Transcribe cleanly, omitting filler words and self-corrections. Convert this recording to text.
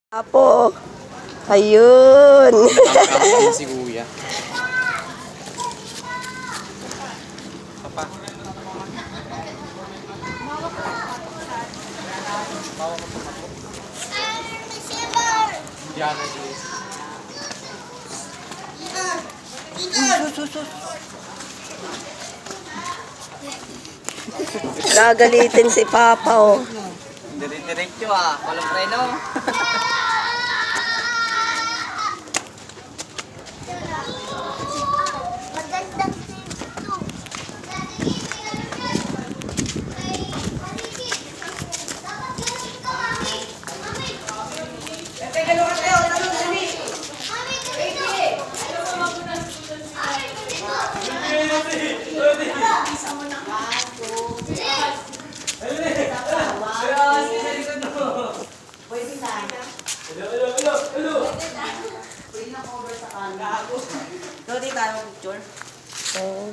Apo. Ayun. Nakakapin si Kuya. Papa. Diana Joyce. Gagalitin si Papa, oh. Diretso walang preno. Pwede na cover sa kanan. Pwede tayo mag-picture? Oh.